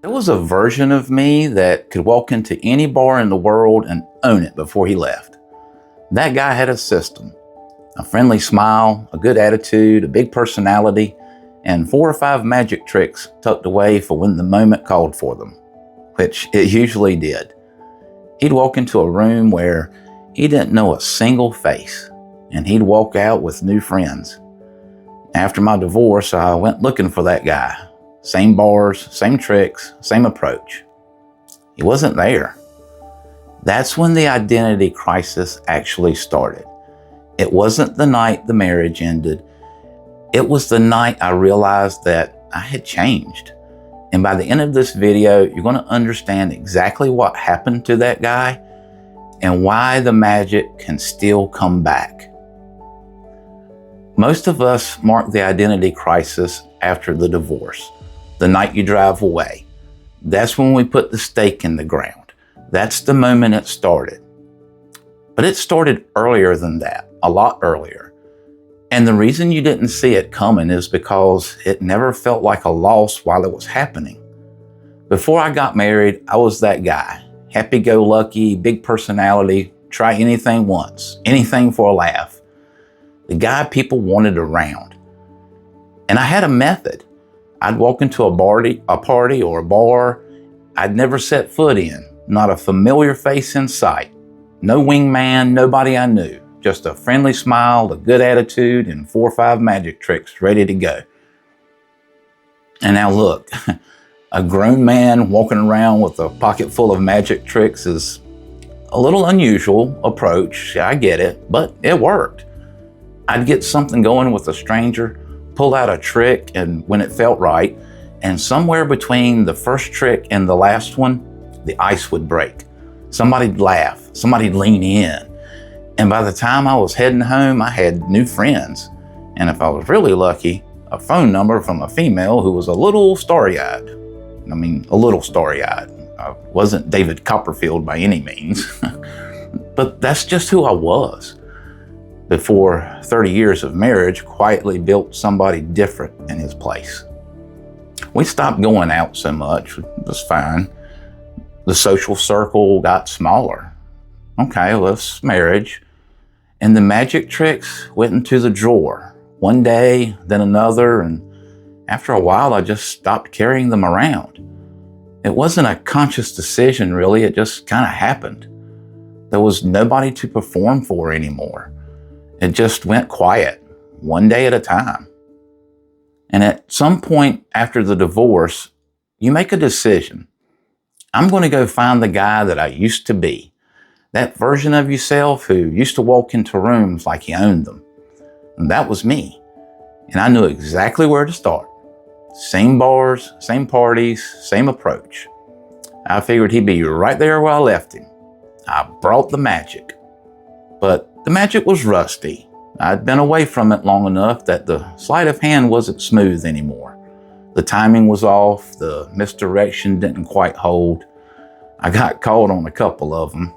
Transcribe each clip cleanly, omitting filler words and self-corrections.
There was a version of me that could walk into any bar in the world and own it before he left. That guy had a system, a friendly smile, a good attitude, a big personality, and 4 or 5 magic tricks tucked away for when the moment called for them, which it usually did. He'd walk into a room where he didn't know a single face, and he'd walk out with new friends. After my divorce, I went looking for that guy. Same bars, same tricks, same approach. He wasn't there. That's when the identity crisis actually started. It wasn't the night the marriage ended. It was the night I realized that I had changed. And by the end of this video, you're going to understand exactly what happened to that guy and why the magic can still come back. Most of us mark the identity crisis after the divorce, the night you drive away. That's when we put the stake in the ground. That's the moment it started. But it started earlier than that, a lot earlier. And the reason you didn't see it coming is because it never felt like a loss while it was happening. Before I got married, I was that guy. Happy-go-lucky, big personality, try anything once, anything for a laugh. The guy people wanted around. And I had a method. I'd walk into a party or a bar I'd never set foot in, not a familiar face in sight. No wingman, nobody I knew. Just a friendly smile, a good attitude, and 4 or 5 magic tricks ready to go. And now look, a grown man walking around with a pocket full of magic tricks is a little unusual approach, I get it, but it worked. I'd get something going with a stranger, pull out a trick and when it felt right, and somewhere between the first trick and the last one, the ice would break. Somebody'd laugh, somebody'd lean in. And by the time I was heading home, I had new friends. And if I was really lucky, a phone number from a female who was a little starry-eyed. A little starry-eyed. I wasn't David Copperfield by any means. But that's just who I was. Before 30 years of marriage, quietly built somebody different in his place. We stopped going out so much, it was fine. The social circle got smaller. Okay, well, it's marriage. And the magic tricks went into the drawer. One day, then another, and after a while, I just stopped carrying them around. It wasn't a conscious decision, really, it just kind of happened. There was nobody to perform for anymore. It just went quiet, one day at a time. And at some point after the divorce, you make a decision. I'm going to go find the guy that I used to be. That version of yourself who used to walk into rooms like he owned them. And that was me. And I knew exactly where to start. Same bars, same parties, same approach. I figured he'd be right there where I left him. I brought the magic. But the magic was rusty. I'd been away from it long enough that the sleight of hand wasn't smooth anymore. The timing was off, the misdirection didn't quite hold. I got caught on a couple of them.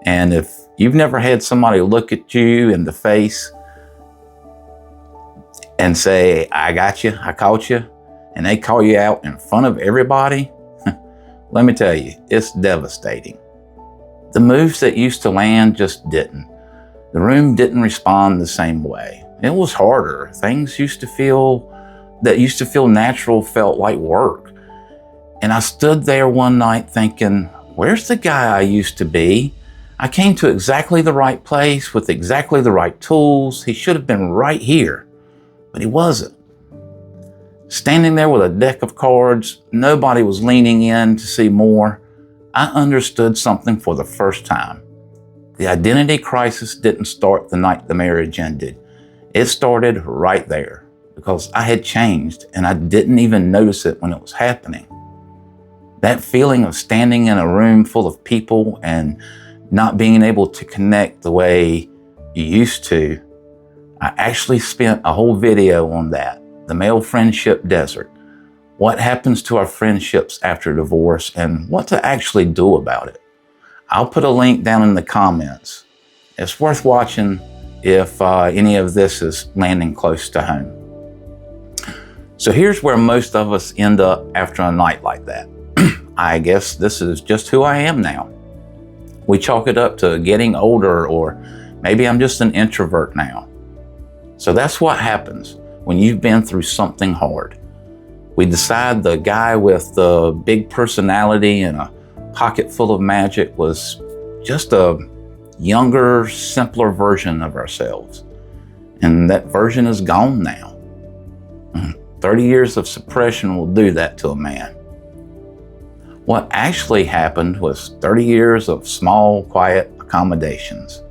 And if you've never had somebody look at you in the face and say, I got you, I caught you, and they call you out in front of everybody, let me tell you, it's devastating. The moves that used to land just didn't. The room didn't respond the same way. It was harder. Things that used to feel natural felt like work. And I stood there one night thinking, where's the guy I used to be? I came to exactly the right place with exactly the right tools. He should have been right here, but he wasn't. Standing there with a deck of cards, nobody was leaning in to see more. I understood something for the first time. The identity crisis didn't start the night the marriage ended. It started right there because I had changed and I didn't even notice it when it was happening. That feeling of standing in a room full of people and not being able to connect the way you used to, I actually spent a whole video on that, the male friendship desert. What happens to our friendships after divorce and what to actually do about it. I'll put a link down in the comments. It's worth watching if any of this is landing close to home. So here's where most of us end up after a night like that. I guess this is just who I am now. We chalk it up to getting older, or maybe I'm just an introvert now. So that's what happens when you've been through something hard. We decide the guy with the big personality and a pocket full of magic was just a younger, simpler version of ourselves. And that version is gone now. 30 years of suppression will do that to a man. What actually happened was 30 years of small, quiet accommodations,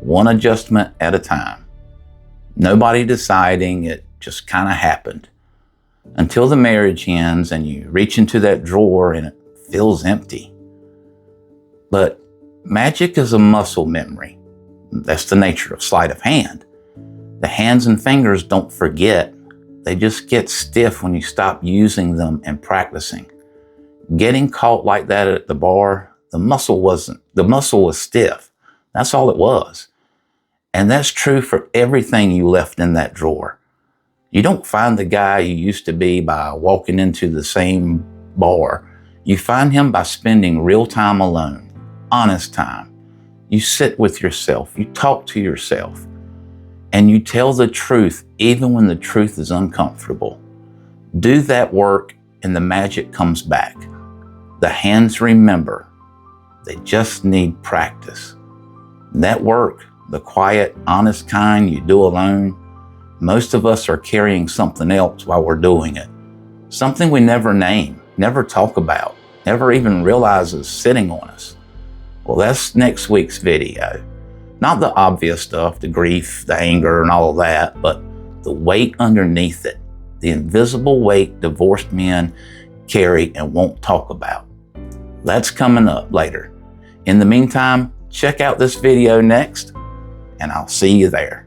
one adjustment at a time. Nobody deciding, it just kind of happened. Until the marriage ends and you reach into that drawer and it feels empty. But magic is a muscle memory. That's the nature of sleight of hand. The hands and fingers don't forget. They just get stiff when you stop using them and practicing. Getting caught like that at the bar, the muscle was stiff. That's all it was. And that's true for everything you left in that drawer. You don't find the guy you used to be by walking into the same bar. You find him by spending real time alone, honest time. You sit with yourself, you talk to yourself, and you tell the truth even when the truth is uncomfortable. Do that work and the magic comes back. The hands remember. They just need practice. That work, the quiet, honest kind you do alone, most of us are carrying something else while we're doing it. Something we never name, never talk about, never even realize is sitting on us. Well, that's next week's video. Not the obvious stuff, the grief, the anger, and all of that, but the weight underneath it, the invisible weight divorced men carry and won't talk about. That's coming up later. In the meantime, check out this video next, and I'll see you there.